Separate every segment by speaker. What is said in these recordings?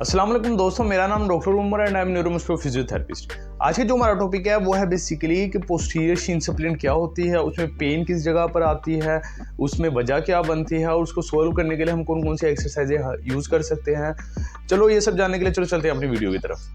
Speaker 1: अस्सलाम वालेकुम दोस्तों, मेरा नाम doctor Umar and I am neuromuscular physiotherapist. आज के जो हमारा टॉपिक है वो है बेसिकली कि पोस्टीरियर शिन स्प्लिंट क्या होती है, उसमें पेन किस जगह पर आती है, उसमें वजह क्या बनती है और उसको सॉल्व करने के लिए हम कौन कौन सी एक्सरसाइजें यूज़ कर सकते हैं। चलो ये सब जानने के लिए चलते हैं अपनी वीडियो की तरफ।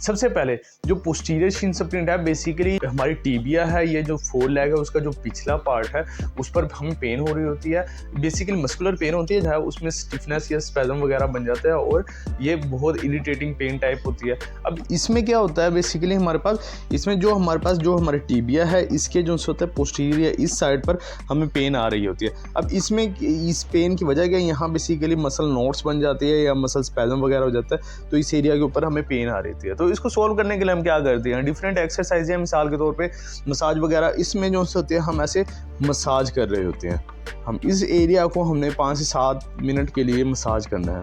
Speaker 1: सबसे पहले जो पोस्टीरियर शिन स्प्लिंट है बेसिकली हमारी टीबिया है, ये जो फोर लेग है उसका जो पिछला पार्ट है उस पर हमें पेन हो रही होती है। बेसिकली मस्कुलर पेन होती है जहाँ उसमें स्टिफनेस या स्पैज़म वगैरह बन जाता है और ये बहुत इरिटेटिंग पेन टाइप होती है। अब इसमें क्या होता है बेसिकली हमारे पास जो हमारी टीबिया है इसके जो होता है पोस्टीरियर इस साइड पर हमें पेन आ रही होती है। अब इसमें इस पेन की वजह क्या है, यहाँ बेसिकली मसल नोट्स बन जाती है या मसल स्पैज़म वगैरह हो जाता है, तो इस एरिया के ऊपर हमें पेन आ रही है। तो इसको सॉल्व करने के लिए हम क्या करते हैं, डिफरेंट एक्सरसाइज है, मिसाल के तौर पे मसाज वगैरह। इसमें जो होते हैं हम ऐसे मसाज कर रहे होते हैं, हम इस एरिया को हमने 5 से 7 मिनट के लिए मसाज करना है।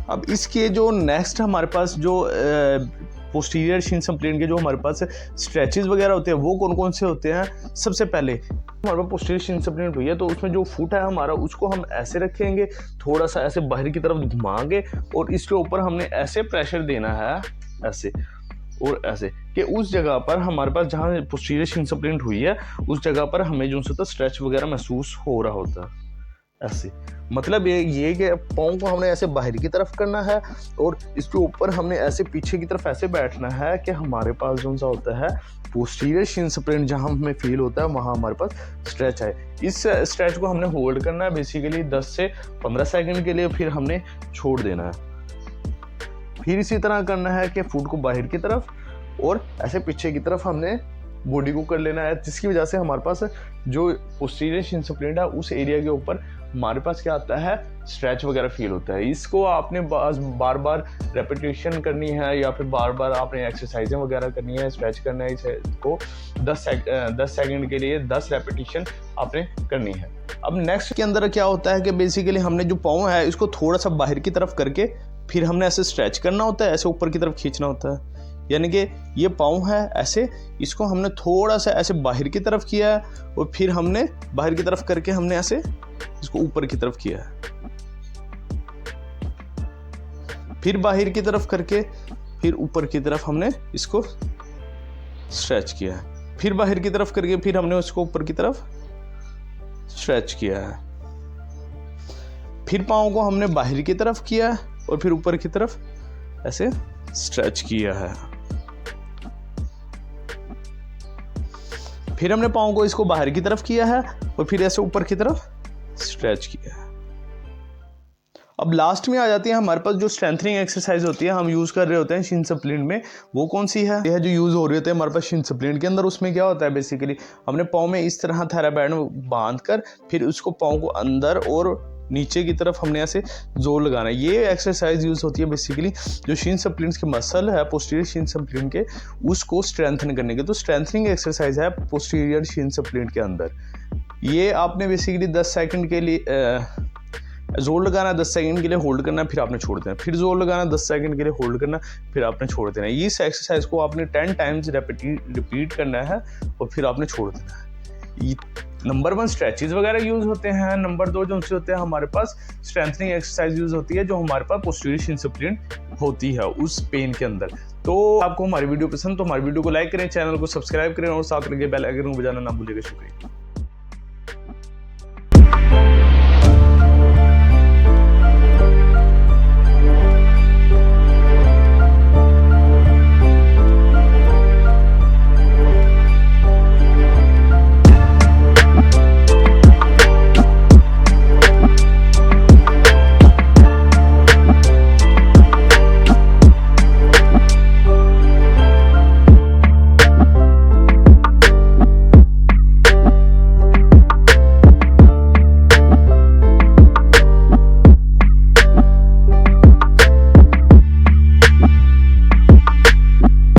Speaker 1: अब इसके जो नेक्स्ट हमारे पास जो पोस्टीरियर शिन स्प्लिंट के जो हमारे पास स्ट्रेचेस वगैरह होते हैं वो कौन कौन से होते हैं। सबसे पहले हमारे पास पोस्टीरियर शिन स्प्लिंट हुई है तो उसमें जो फुट है हमारा उसको हम ऐसे रखेंगे, थोड़ा सा ऐसे बाहर की तरफ घुमाएंगे और इसके ऊपर हमने ऐसे प्रेशर देना है, ऐसे और ऐसे, कि उस जगह पर हमारे पास जहाँ पोस्टीरियर शिन स्प्लिंट हुई है उस जगह पर हमें जो होता है स्ट्रेच वगैरह महसूस हो रहा होता है। ऐसे मतलब ये कि पाँव को हमने ऐसे बाहर की तरफ करना है और इसके ऊपर हमने ऐसे पीछे की तरफ ऐसे बैठना है कि हमारे पास जो सा होता है पोस्टीरियर शिन स्प्लिंट जहाँ हमें फील होता है वहाँ हमारे पास स्ट्रेच है। इस स्ट्रेच को हमने होल्ड करना है बेसिकली 10 से 15 सेकंड के लिए, फिर हमने छोड़ देना है। फिर इसी तरह करना है कि फुट को बाहर की तरफ और ऐसे पीछे की तरफ हमने बॉडी को कर लेना है, जिसकी वजह से हमारे पास जो पोस्टीरियर शिन स्प्लिंट है उस एरिया के ऊपर हमारे पास क्या आता है, स्ट्रेच वगैरह फील होता है। इसको आपने बार बार रेपिटेशन करनी है या फिर बार बार आपने एक्सरसाइजें वगैरह करनी है, स्ट्रेच करना है इसको 10 सेकंड के लिए 10 रेपिटेशन आपने करनी है। अब नेक्स्ट के अंदर क्या होता है कि बेसिकली हमने जो पाँव है इसको थोड़ा सा बाहर की तरफ करके फिर हमने ऐसे स्ट्रेच करना होता है, ऐसे ऊपर की तरफ खींचना होता है। यानी कि ये पाँव है ऐसे, इसको हमने थोड़ा सा ऐसे बाहर की तरफ किया है और फिर हमने बाहर की तरफ करके हमने ऐसे इसको ऊपर की तरफ किया है, फिर बाहर की तरफ करके फिर ऊपर की तरफ हमने इसको स्ट्रेच किया है, फिर बाहर की तरफ करके फिर हमने उसको ऊपर की तरफ स्ट्रेच किया है, फिर पाँव को हमने बाहर की तरफ किया है और फिर ऊपर की तरफ ऐसे स्ट्रेच किया है, फिर हमने पाँव को इसको बाहर की तरफ किया है और फिर ऐसे ऊपर की तरफ स्ट्रेच किया है। अब लास्ट में आ जाती है हमारे पास जो स्ट्रेंथनिंग एक्सरसाइज होती है हम यूज़ कर रहे होते हैं शिन स्प्लिंट में, वो कौन सी है, यह जो यूज़ हो रही होती है हमारे पास शिन स्प्लिंट के अंदर। उसमें क्या होता है बेसिकली हमने पाँव में इस तरह थेराबैंड बांध कर फिर उसको पाँव को अंदर और नीचे की तरफ हमने ऐसे जोर लगाना है। ये एक्सरसाइज यूज़ होती है बेसिकली जो शिन स्प्लिंट्स के मसल है पोस्टीरियर शिन स्प्लिंट के, उसको स्ट्रेंथन करने के। तो स्ट्रेंथनिंग एक्सरसाइज है पोस्टीरियर शिन स्प्लिंट के अंदर। ये आपने बेसिकली 10 सेकंड के लिए जोर लगाना, 10 सेकंड के लिए होल्ड करना, फिर आपने छोड़ देना, फिर जोर लगाना, 10 सेकंड के लिए होल्ड करना, फिर आपने छोड़ देना। इस एक्सरसाइज को आपने 10 टाइम्स रिपीट करना है और फिर आपने छोड़ देना है। नंबर 1 स्ट्रेचेस वगैरह यूज़ होते हैं। नंबर 2 जो होते हैं हमारे पास स्ट्रेंथनिंग एक्सरसाइज यूज़ होती है जो हमारे पास पोस्टीरियर शिन स्प्लिंट होती है उस पेन के अंदर। तो आपको हमारी वीडियो पसंद तो हमारी वीडियो को लाइक करें, चैनल को सब्सक्राइब करें और साथ लगे बेल आइकन को बजाना ना भूलिएगा। शुक्रिया।